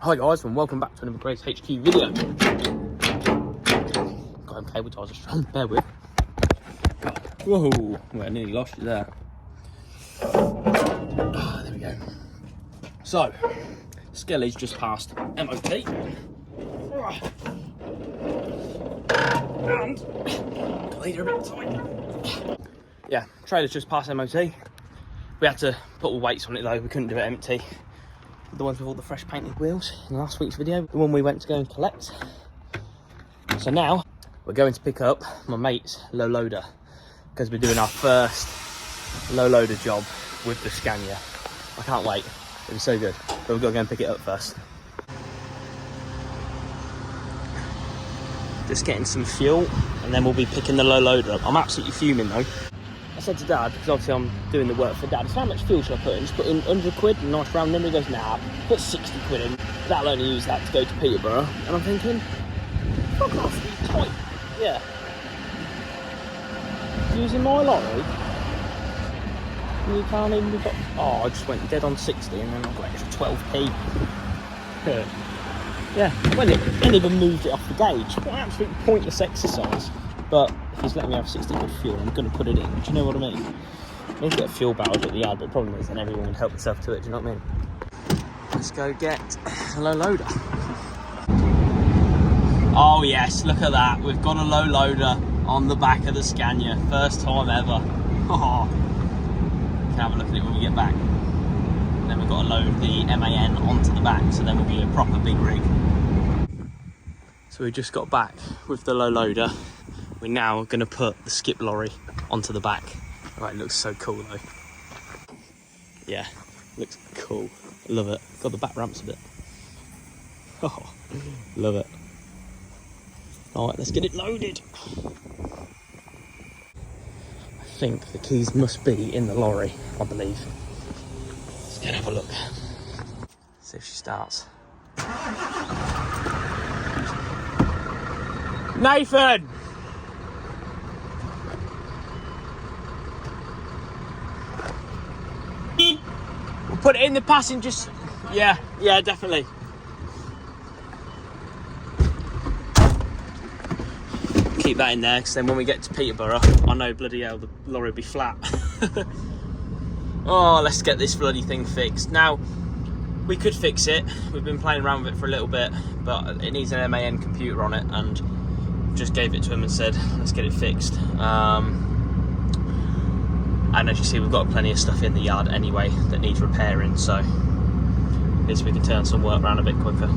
Hi guys, and welcome back to another GraysHQ video. God, I'm cable ties are strong, bear with. God. Whoa, well, I nearly lost you there. Oh, there we go. So, Skelly's just passed MOT. And, God, these are a bit tight. Yeah, trailer's just passed MOT. We had to put all weights on it though, we couldn't do it empty. The ones with all the fresh painted wheels in last week's video, the one we went to go and collect. So now we're going to pick up my mate's low loader because we're doing our first low loader job with the Scania. I can't wait, it'll be so good, but we've got to go and pick it up first. Just getting some fuel and then we'll be picking the low loader up. I'm absolutely fuming though. I said to Dad, because obviously I'm doing the work for Dad, so how much fuel should I put in? Just put in 100 quid, a nice round number. He goes, nah, put 60 quid in. That'll only use that to go to Peterborough. And I'm thinking, fuck off, you tight. Yeah. Using my lorry? And you can't even be got... Oh, I just went dead on 60 and then I've got extra 12p. Yeah, well, it didn't even moved it off the gauge. What an absolute pointless exercise. But if he's letting me have 60 quid fuel, I'm going to put it in. Do you know what I mean? I need to get a fuel barrel at the yard, but the problem is then everyone would help themselves to it. Do you know what I mean? Let's go get a low loader. Oh yes, look at that. We've got a low loader on the back of the Scania. First time ever. Oh. We can have a look at it when we get back. And then we've got to load the MAN onto the back, so then we'll be a proper big rig. So we just got back with the low loader. We're now going to put the skip lorry onto the back. Right, it looks so cool though. Yeah, looks cool. Love it. God, the back ramps a bit. Oh, love it. All right, let's get it loaded. I think the keys must be in the lorry, I believe. Let's go and have a look. See if she starts. Nathan! We'll put it in the passengers. Yeah, definitely. Keep that in there, because then when we get to Peterborough, I know bloody hell the lorry will be flat. Oh, let's get this bloody thing fixed. Now, we could fix it. We've been playing around with it for a little bit, but it needs an MAN computer on it, and just gave it to him and said, let's get it fixed. And as you see, we've got plenty of stuff in the yard anyway that needs repairing, so at least we can turn some work around a bit quicker.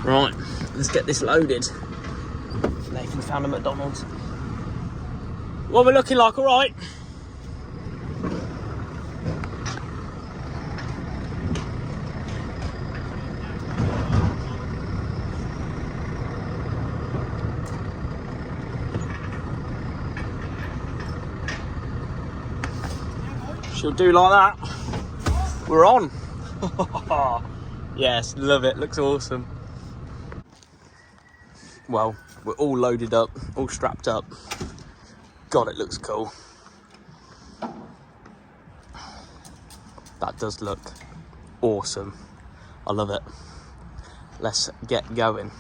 Right, let's get this loaded. Nathan found a McDonald's. What we're looking like, all right? She'll do like that. We're on. Yes, love it. Looks awesome. Well, we're all loaded up, all strapped up. God, it looks cool. That does look awesome. I love it. Let's get going.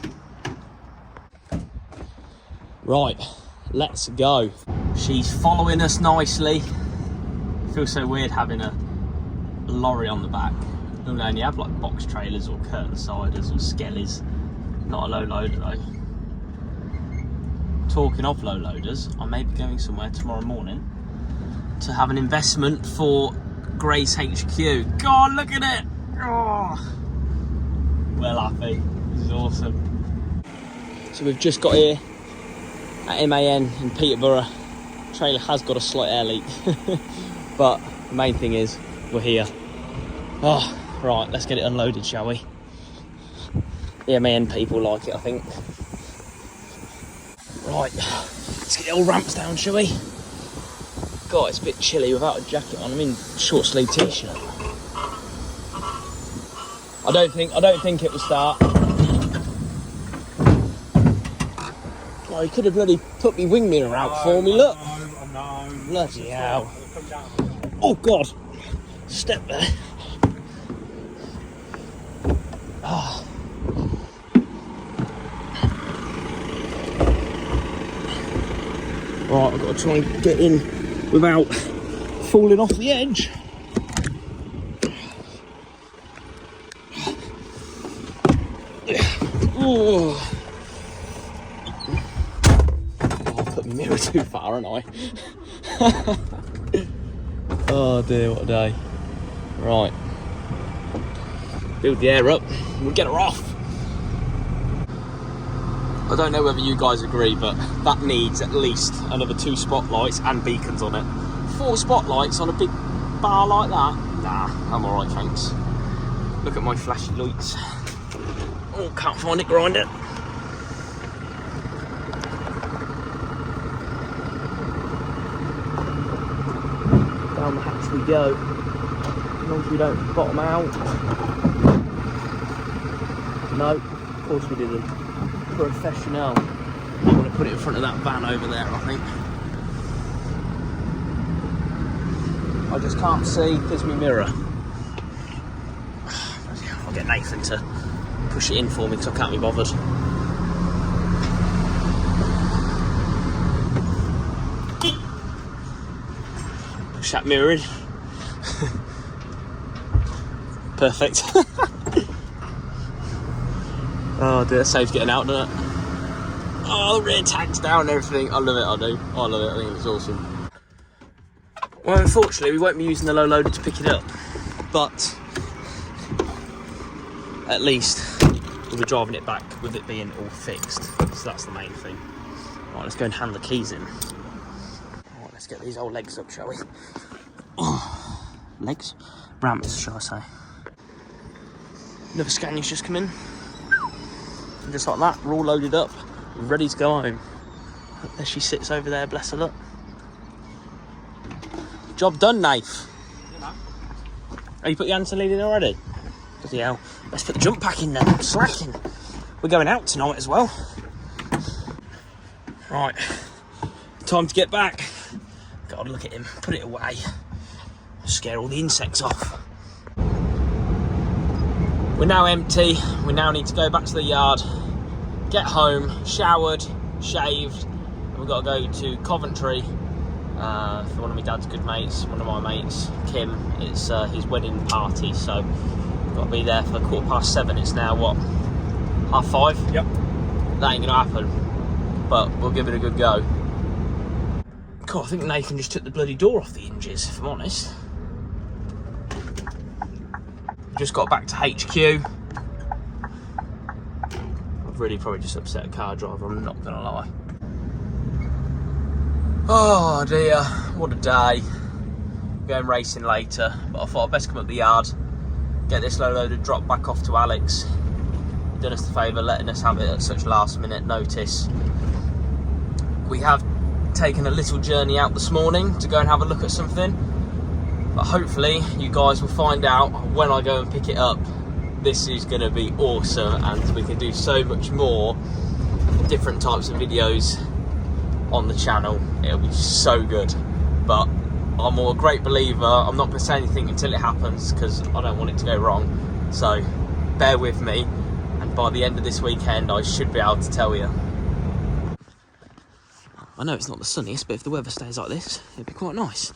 Right, let's go. She's following us nicely. Feels so weird having a lorry on the back. Normally only have like box trailers or curtain siders or skellies. Not a low loader though. Talking of low loaders, I may be going somewhere tomorrow morning to have an investment for GraysHQ. God, look at it! Oh. Well happy. This is awesome. So we've just got here at MAN in Peterborough. Trailer has got a slight air leak. But the main thing is, we're here. Oh, right, let's get it unloaded, shall we? The MAN people like it, I think. Right, let's get the old ramps down, shall we? God, it's a bit chilly without a jacket on. I'm in short sleeve t-shirt. I don't think it will start. Oh, he could have bloody put me wing mirror out for me, look. No. Bloody hell. Oh God. step there. Oh. Right, I've got to try and get in without falling off the edge. Oh. I put my mirror too far, haven't I? Oh dear, what a day. Right. Build the air up and we'll get her off. I don't know whether you guys agree, but that needs at least another 2 spotlights and beacons on it. 4 spotlights on a big bar like that? Nah, I'm alright, thanks. Look at my flashy lights. Oh, can't find it, grinder. Down the hatch we go. As long as we don't bottom out. No, of course we didn't. Professional. I'm going to put it in front of that van over there, I think. I just can't see. There's my mirror. I'll get Nathan to push it in for me because I can't be bothered. Push that mirror in. Perfect. Oh dear, saves getting out, doesn't it? Oh, the rear tag's down and everything. I love it, I do. I love it, I think it's awesome. Well, unfortunately, we won't be using the low loader to pick it up, but at least we'll be driving it back with it being all fixed. So that's the main thing. Right, let's go and hand the keys in. Right, let's get these old legs up, shall we? Oh, legs? Ramps, shall I say. Another Scania's just come in. And just like that, we're all loaded up, ready to go home. There she sits over there, bless her luck. Job done, Nath. Oh, you put the anti-lead in already? Bloody hell. Let's put the jump pack in then, I'm slacking. We're going out tonight as well. Right, time to get back. God, look at him, put it away. Scare all the insects off. We're now empty. We now need to go back to the yard, get home, showered, shaved, and we've got to go to Coventry for one of my dad's good mates, one of my mates, Kim. It's his wedding party, so we've got to be there for 7:15. It's now what, 5:30? Yep. That ain't gonna happen, but we'll give it a good go. Cool, I think Nathan just took the bloody door off the hinges, if I'm honest. Just got back to HQ. I've really probably just upset a car driver, I'm not gonna lie. Oh dear, what a day. I'm going racing later, but I thought I'd best come up the yard, get this low loader dropped back off to Alex. He's done us the favour letting us have it at such last minute notice. We have taken a little journey out this morning to go and have a look at something. But hopefully you guys will find out when I go and pick it up. This is going to be awesome, and we can do so much more different types of videos on the channel. It'll be so good. But I'm a great believer. I'm not going to say anything until it happens because I don't want it to go wrong. So bear with me, and by the end of this weekend I should be able to tell you. I know it's not the sunniest, but if the weather stays like this, it'd be quite nice.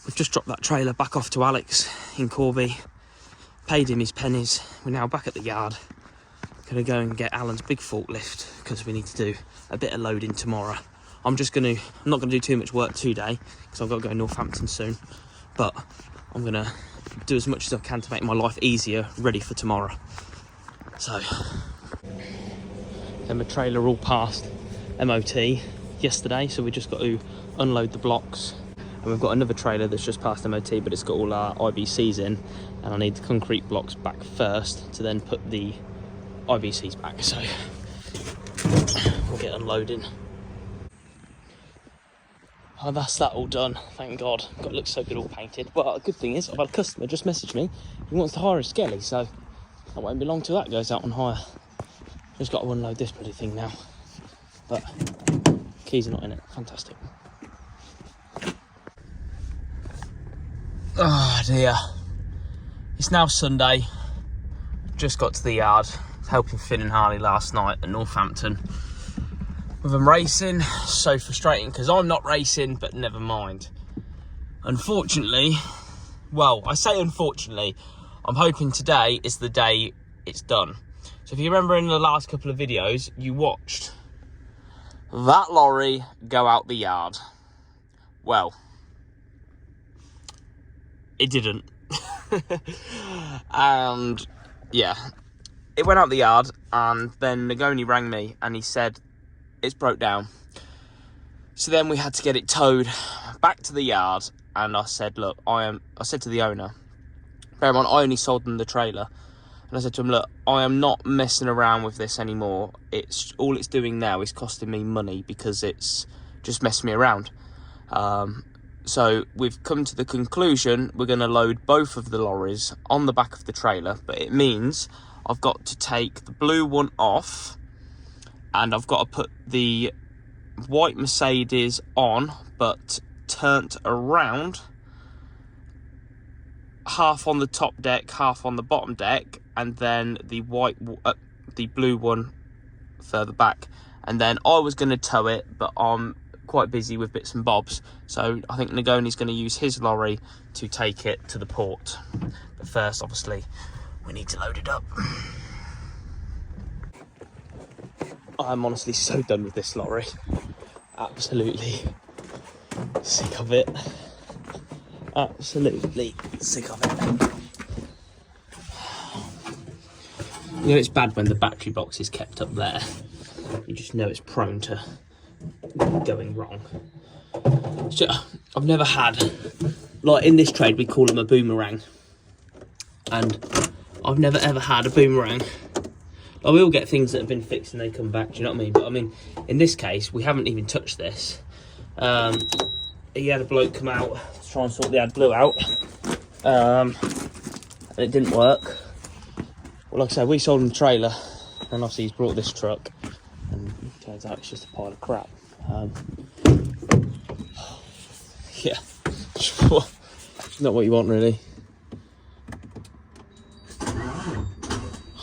We've just dropped that trailer back off to Alex in Corby, paid him his pennies. We're now back at the yard. Gonna go and get Alan's big forklift because we need to do a bit of loading tomorrow. I'm not gonna do too much work today because I've got to go Northampton soon, but I'm gonna do as much as I can to make my life easier, ready for tomorrow. So, then my trailer all passed MOT yesterday, so we just got to unload the blocks. And we've got another trailer that's just passed MOT, but it's got all our IBCs in, and I need the concrete blocks back first to then put the IBCs back. So we'll get unloading. Oh, that's that all done, thank God. God, it looks so good all painted. Well, the good thing is, I've had a customer just message me. He wants to hire a Skelly, so it won't be long till that goes out on hire. Just got to unload this bloody thing now. But keys are not in it, fantastic. Oh dear. It's now Sunday. Just got to the yard. Helping Finn and Harley last night at Northampton. With them racing. So frustrating because I'm not racing, but never mind. Unfortunately, well, I say unfortunately, I'm hoping today is the day it's done. So if you remember in the last couple of videos, you watched that lorry go out the yard. Well, it didn't. And yeah, it went out the yard, and then Nagoni rang me and he said it's broke down. So then we had to get it towed back to the yard, and I said, look, I said to the owner, bear in mind, I only sold them the trailer, and I said to him, look, I am not messing around with this anymore. All it's doing now is costing me money because it's just messing me around. So we've come to the conclusion we're going to load both of the lorries on the back of the trailer, but it means I've got to take the blue one off, and I've got to put the white Mercedes on, but turned around, half on the top deck, half on the bottom deck, and then the blue one further back. And then I was going to tow it, but I'm quite busy with bits and bobs, so I think Nagoni's going to use his lorry to take it to the port. But first, obviously, we need to load it up. I'm honestly so done with this lorry. Absolutely sick of it. Absolutely sick of it. You know, it's bad when the battery box is kept up there. You just know it's prone to going wrong. So I've never had, like in this trade we call them a boomerang, and I've never ever had a boomerang. Like, we all get things that have been fixed and they come back, do you know what I mean? But I mean, in this case, we haven't even touched this. He had a bloke come out to try and sort the AdBlue out, and it didn't work. Well, like I said, we sold him the trailer, and obviously he's brought this truck, and it turns out it's just a pile of crap. Yeah, it's not what you want, really.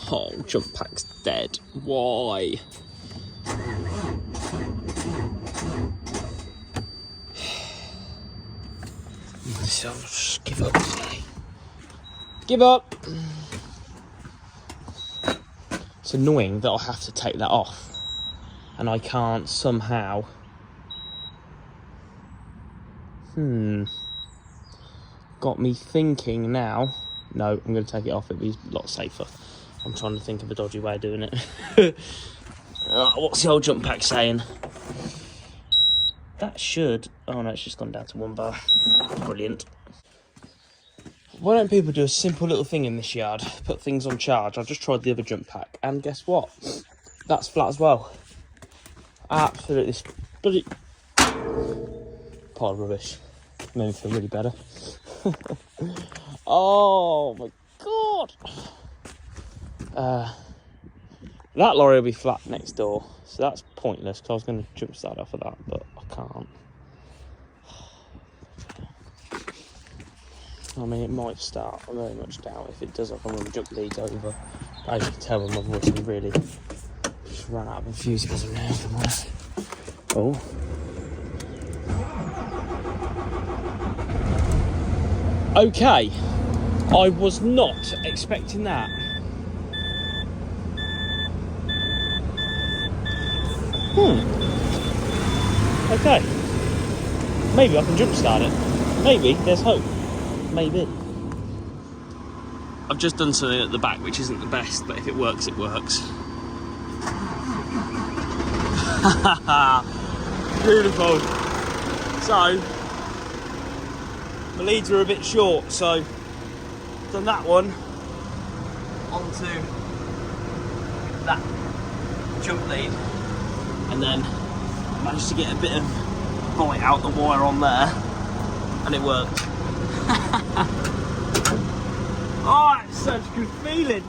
Oh, jump pack's dead. Why? So I'll just give up today. Give up! It's annoying that I have to take that off, and I can't somehow. Got me thinking now. No, I'm going to take it off. It'd be a lot safer. I'm trying to think of a dodgy way of doing it. What's the old jump pack saying? That should... Oh no, it's just gone down to 1 bar. Brilliant. Why don't people do a simple little thing in this yard? Put things on charge. I just tried the other jump pack, and guess what? That's flat as well. Absolutely bloody pile of rubbish. Made me feel really better. Oh my god! That lorry will be flat next door, so that's pointless because I was going to jump start off of that, but I can't. I mean, it might start. I very much doubt if it does. I'm going to jump these over. As you can tell, my voice is really just run out of enthusiasm now. If I'm honest. Oh. Okay, I was not expecting that. Okay. Maybe I can jump start it. Maybe, there's hope. Maybe. I've just done something at the back which isn't the best, but if it works, it works. Beautiful. So, my leads are a bit short, so done that one onto that jump lead, and then managed to get a bit of bite out the wire on there, and it worked. Oh, it's such a good feeling.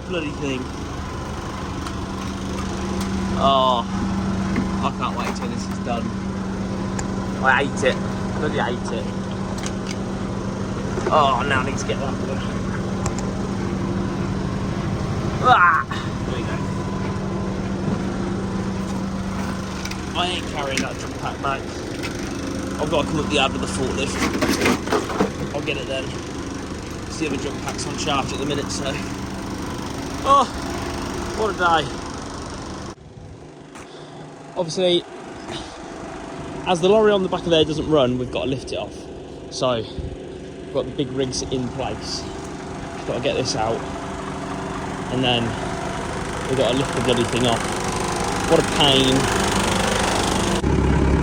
Bloody thing. Oh, I can't wait till this is done. I ate it. Bloody ate it. Oh, now I need to get that one. Ah! There we go. I ain't carrying that jump pack, mate. I've got to come up the yard with the forklift. I'll get it then. It's the other jump pack's on charge at the minute, so. Oh, what a day. Obviously, as the lorry on the back of there doesn't run, we've got to lift it off. So, we've got the big rigs in place. Got to get this out. And then, we've got to lift the bloody thing off. What a pain.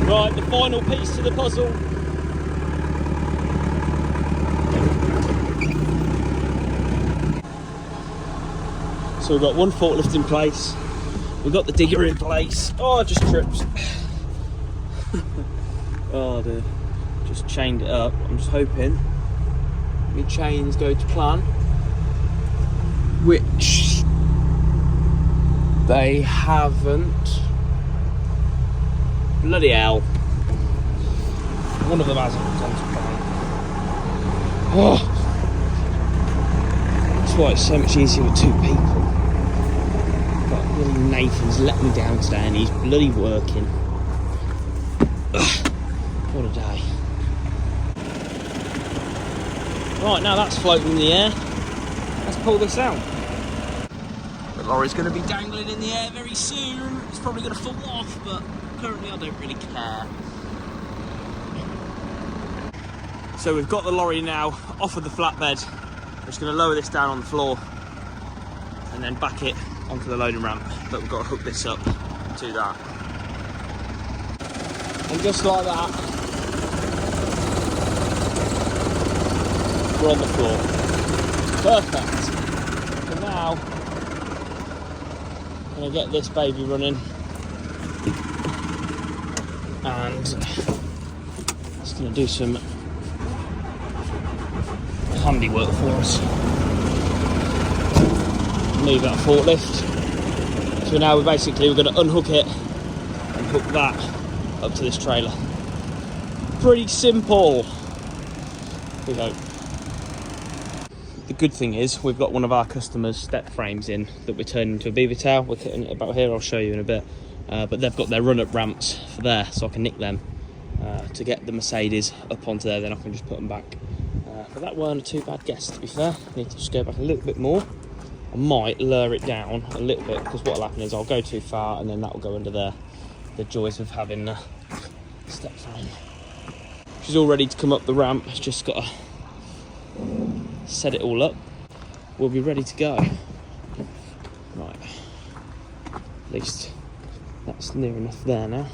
Right, the final piece to the puzzle. So we've got one forklift in place. We've got the digger in place. Oh, it just trips. Oh dear. Just chained it up. I'm just hoping my chains go to plan. Which they haven't. Bloody hell. One of them hasn't gone to plan. Oh. That's why it's so much easier with two people. But bloody Nathan's let me down today and he's bloody working. Ugh. What a day. Right, now that's floating in the air. Let's pull this out. The lorry's going to be dangling in the air very soon. It's probably going to fall off, but currently I don't really care. So we've got the lorry now off of the flatbed. We're just going to lower this down on the floor and then back it onto the loading ramp. But we've got to hook this up to that. And just like that, we're on the floor. Perfect. So now, I'm going to get this baby running. And it's going to do some handiwork for us. Move that forklift. So now we're going to unhook it and hook that up to this trailer. Pretty simple. We hope. The good thing is we've got one of our customers' step frames in that we're turning into a beaver tail. We're cutting it about here. I'll show you in a bit. But they've got their run-up ramps for there, so I can nick them to get the Mercedes up onto there. Then I can just put them back. But that weren't a too bad guess, to be fair. I need to just go back a little bit more. I might lower it down a little bit because what'll happen is I'll go too far and then that'll go under there. The joys of having a step frame. She's all ready to come up the ramp. It's just got to set it all up. We'll be ready to go. Right. At least that's near enough there now.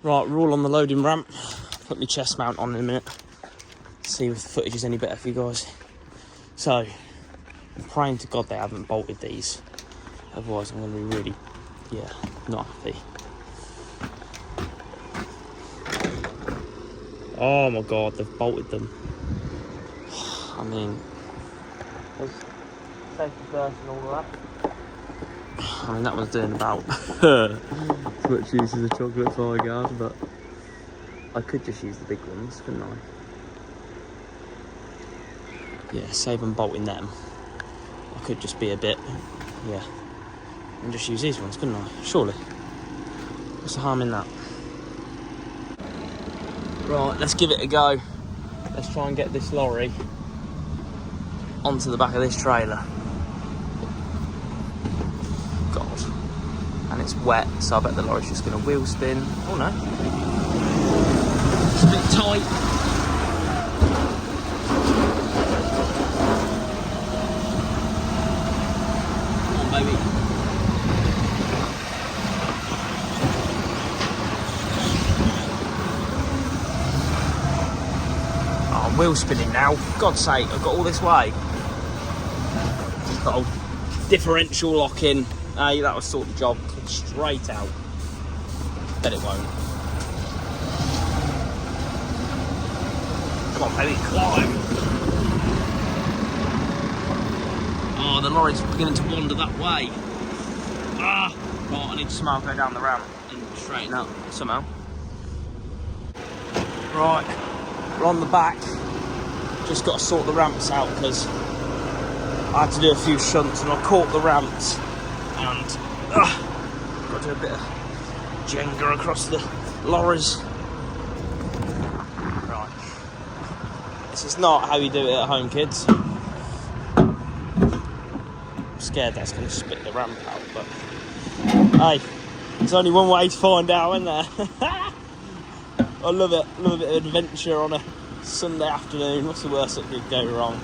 Right, we're all on the loading ramp. Put my chest mount on in a minute. See if the footage is any better for you guys. So, I'm praying to God they haven't bolted these. Otherwise I'm going to be really, not happy. Oh my God, they've bolted them. I mean, safety first and all of that. I mean, that one's doing about as much use as a chocolate fire guard, but I could just use the big ones, couldn't I? Yeah, save them bolting them. I could just be a bit, and just use these ones, couldn't I? Surely. What's the harm in that? Right, let's give it a go. Let's try and get this lorry onto the back of this trailer. God. And it's wet, so I bet the lorry's just going to wheel spin. Oh no. It's a bit tight. Come on, baby. Oh, I'm wheel spinning now. For God's sake, I've got all this way. Oh, differential locking. That was sort of the job. Straight out. Bet it won't. Come on, baby, climb. Oh, the lorry's beginning to wander that way. Right, I need to somehow go down the ramp and straighten up somehow. Right, we're on the back. Just got to sort the ramps out because I had to do a few shunts and I caught the ramps and got to do a bit of Jenga across the lorries. Right, this is not how you do it at home, kids. I'm scared that's going to spit the ramp out, but hey, there's only one way to find out, isn't there? I love it. Love a bit of adventure on a Sunday afternoon. What's the worst that could go wrong?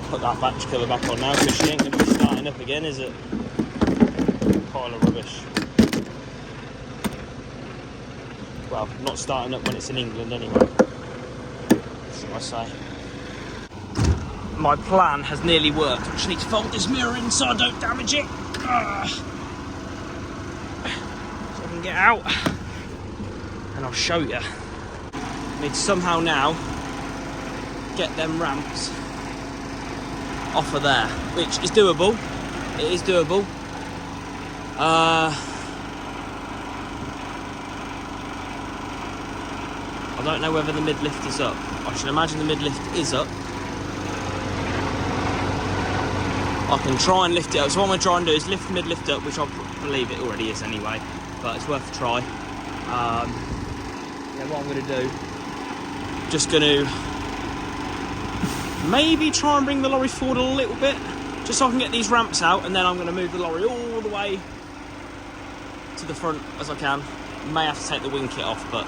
Put that batch cover back on now because she ain't going to be starting up again, is it? Pile of rubbish. Well, not starting up when it's in England anyway. What should I say? My plan has nearly worked. I just need to fold this mirror in so I don't damage it. So I can get out and I'll show you. I need to somehow now get them ramps off of there, which is doable. It is doable. I don't know whether the mid-lift is up. I should imagine the mid-lift is up. I can try and lift it up. So what I'm going to try and do is lift the mid-lift up, which I believe it already is anyway, but it's worth a try. Yeah, what I'm going to do, just going to maybe try and bring the lorry forward a little bit, just so I can get these ramps out, and then I'm going to move the lorry all the way to the front as I can. May have to take the wing kit off, but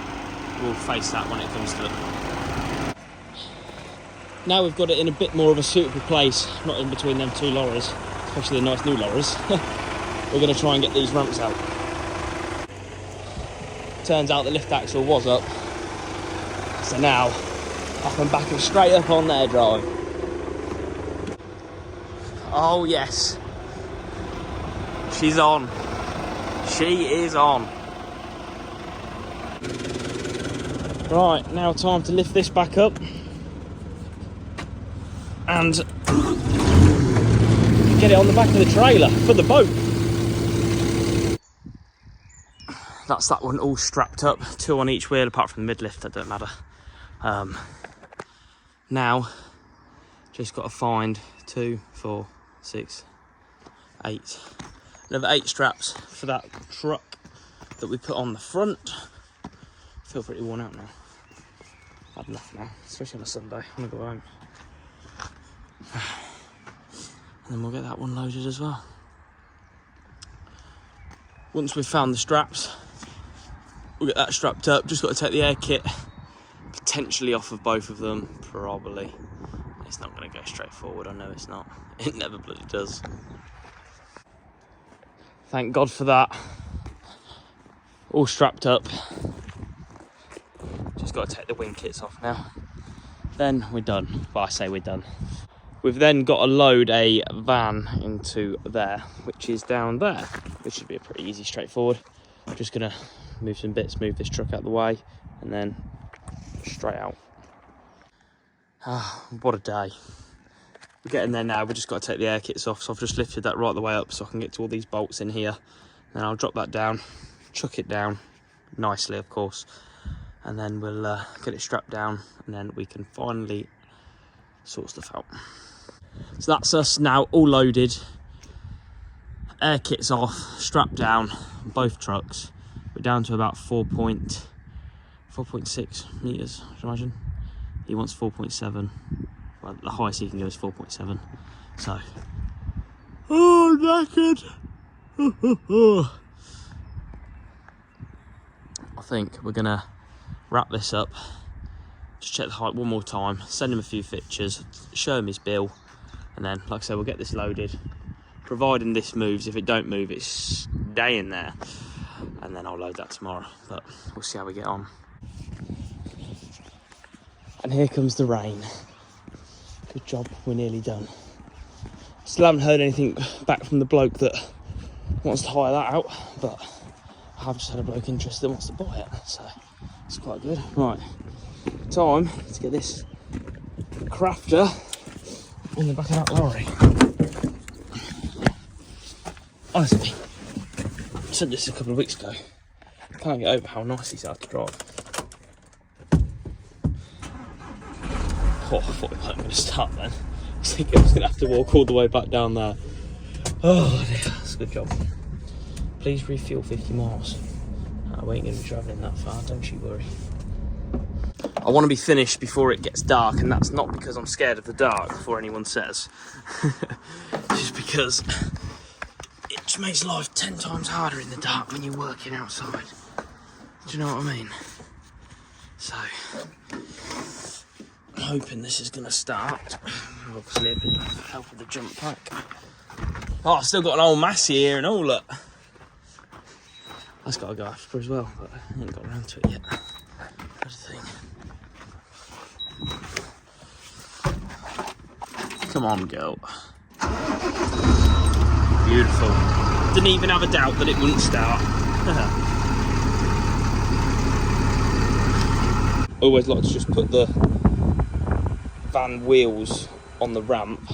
we'll face that when it comes to it. Now we've got it in a bit more of a suitable place, not in between them two lorries, especially the nice new lorries. We're going to try and get these ramps out. Turns out the lift axle was up, so now I can back them straight up on their drive. Oh yes, she's on. She is on. Right, now time to lift this back up and get it on the back of the trailer for the boat. That's that one all strapped up, 2 on each wheel apart from the mid-lift, that don't matter. Now, just got to find 2, 4, 6, 8. Another 8 straps for that truck that we put on the front. I feel pretty worn out now. I've had enough now, especially on a Sunday. I want to go home. And then we'll get that one loaded as well. Once we've found the straps, we'll get that strapped up. Just got to take the air kit potentially off of both of them, probably. It's not going to go straight forward, I know it's not. It never bloody does. Thank God for that. All strapped up. Just got to take the wing kits off now. Then we're done. Well, I say we're done. We've then got to load a van into there, which is down there, which should be a pretty easy, straightforward. I'm just gonna move some bits, move this truck out of the way, and then straight out. Ah, what a day. We're getting there now. We've just got to take the air kits off, so I've just lifted that right the way up so I can get to all these bolts in here. Then I'll drop that down, chuck it down nicely, of course, and then we'll get it strapped down, and then we can finally sort stuff out. So that's us now, all loaded, air kits off, strapped down, both trucks. We're down to about 4.6 meters, I should imagine. He wants 4.7. Well, the highest he can go is 4.7. So, oh, knackered. I think we're gonna wrap this up. Just check the height one more time, send him a few pictures, show him his bill, and then, like I said, we'll get this loaded. Providing this moves. If it don't move, it's staying there. And then I'll load that tomorrow, but we'll see how we get on. And here comes the rain. Good job, we're nearly done. Still haven't heard anything back from the bloke that wants to hire that out, but I have just had a bloke interested that wants to buy it, so it's quite good. Right, time to get this crafter in the back of that lorry. Honestly, I said this a couple of weeks ago. can't get over how nice these are to drive. Oh, I thought we weren't going to start then. I was thinking I was going to have to walk all the way back down there. Oh dear, that's a good job. Please refuel 50 miles. We ain't going to be travelling that far, don't you worry. I want to be finished before it gets dark, and that's not because I'm scared of the dark, before anyone says. Just because it just makes life 10 times harder in the dark when you're working outside. Do you know what I mean? So, I'm hoping this is going to start. Obviously, a bit of help with the jump pack. Oh, I've still got an old Massey here and all, look. That's got to go after as well, but I ain't got around to it yet. That's the thing. Come on, girl. Beautiful. Didn't even have a doubt that it wouldn't start. Always like to just put the van wheels on the ramp,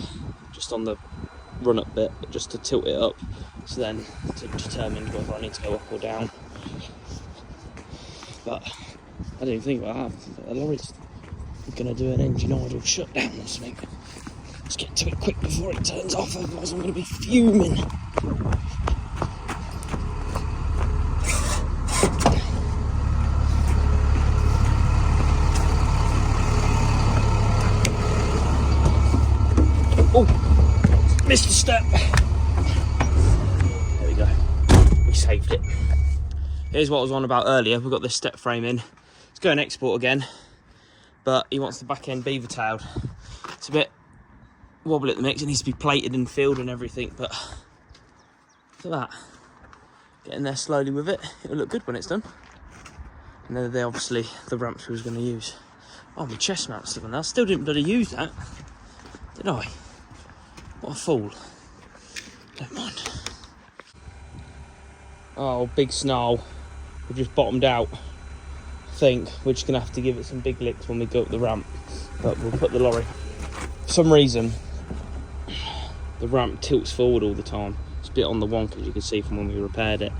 just on the run-up bit, just to tilt it up, so then to determine whether I need to go up or down. But I didn't even think about that. The lorry's going to do an engine idle shutdown or something. Let's get to it quick before it turns off, otherwise I'm going to be fuming. Oh, missed a step. There we go. We saved it. Here's what I was on about earlier. We've got this step frame in. Let's go and export again. But he wants the back end beaver tailed. It's a bit wobbly at the mix. It needs to be plated and filled and everything. But look at that. Getting there slowly with it. It'll look good when it's done. And then they're obviously the ramps we was going to use. Oh, my chest mount's still on there. I still didn't bloody use that. Did I? What a fool. Don't mind. Oh, big snarl. We've just bottomed out. I think we're just going to have to give it some big licks when we go up the ramp. But we'll put the lorry. For some reason, the ramp tilts forward all the time. It's a bit on the wonk, as you can see from when we repaired it.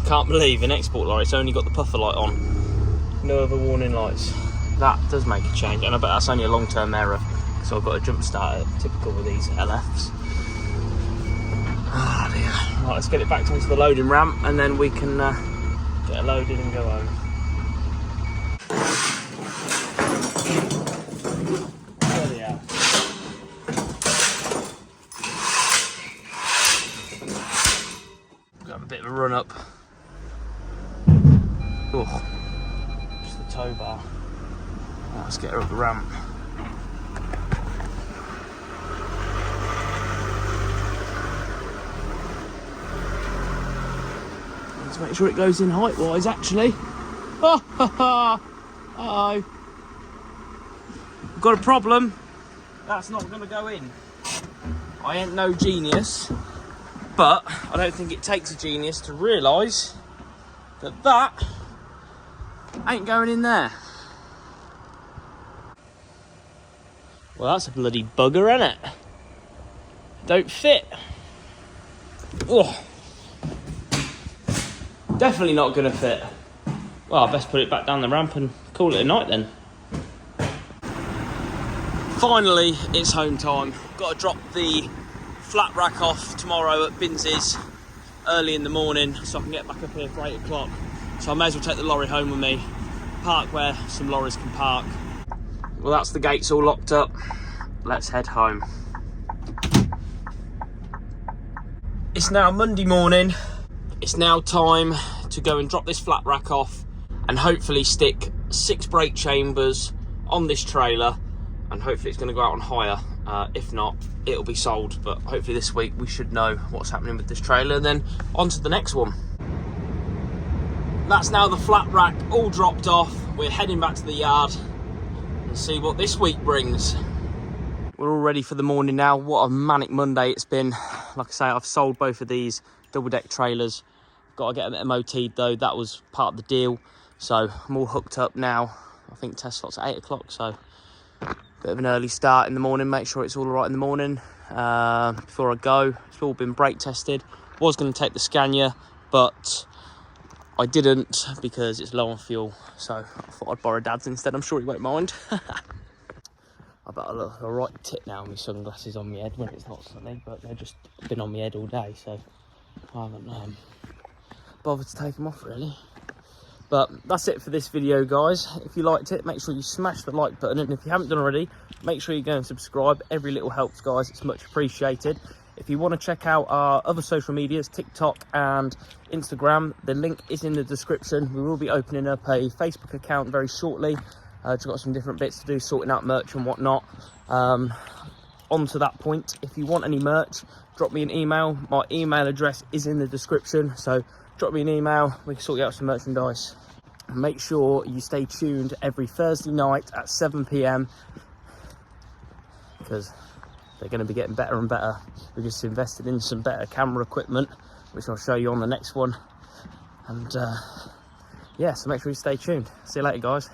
Can't believe an export lorry, it's only got the puffer light on. No other warning lights. That does make a change, and I bet that's only a long-term error. So I've got a jump starter, typical with these LFs. Oh dear. Right, let's get it back onto the loading ramp, and then we can get it loaded and go home. There they are. Got a bit of a run up. Oh, just the tow bar. Right, let's get her up the ramp. To make sure it goes in height wise, actually. Oh, ha ha! Uh-oh. We've got a problem. That's not going to go in. I ain't no genius, but I don't think it takes a genius to realise that that ain't going in there. Well, that's a bloody bugger, isn't it? Don't fit. Oh. Definitely not going to fit. Well, I best put it back down the ramp and call it a night then. Finally, it's home time. Got to drop the flat rack off tomorrow at Binz's early in the morning so I can get back up here for 8 o'clock. So I may as well take the lorry home with me, park where some lorries can park. Well, that's the gates all locked up. Let's head home. It's now Monday morning. It's now time to go and drop this flat rack off and hopefully stick 6 brake chambers on this trailer, and hopefully it's going to go out on hire. If not, it'll be sold, but hopefully this week we should know what's happening with this trailer, and then on to the next one. That's now the flat rack all dropped off. We're heading back to the yard and see what this week brings. We're all ready for the morning now. What a manic Monday it's been. Like I say, I've sold both of these double deck trailers. Got to get them MOT'd though. That was part of the deal. So I'm all hooked up now. I think test slot's at 8 o'clock, so bit of an early start in the morning. Make sure it's all right in the morning before I go. It's all been brake tested. Was going to take the Scania, but I didn't because it's low on fuel, so I thought I'd borrow Dad's instead. I'm sure he won't mind. I've got a right tit now, my sunglasses on my head when it's not sunny, but they've just been on my head all day, so I haven't bothered to take them off really. But that's it for this video, guys. If you liked it, make sure you smash the like button, and if you haven't done already, make sure you go and subscribe. Every little helps, guys. It's much appreciated. If you want to check out our other social medias, TikTok and Instagram, the link is in the description. We will be opening up a Facebook account very shortly. Just got some different bits to do, sorting out merch and whatnot. On to that point, if you want any merch, drop me an email. My email address is in the description, so drop me an email, we can sort you out some merchandise. Make sure you stay tuned every Thursday night at 7 PM because they're going to be getting better and better. We just invested in some better camera equipment, which I'll show you on the next one. And yeah, so make sure you stay tuned. See you later, guys.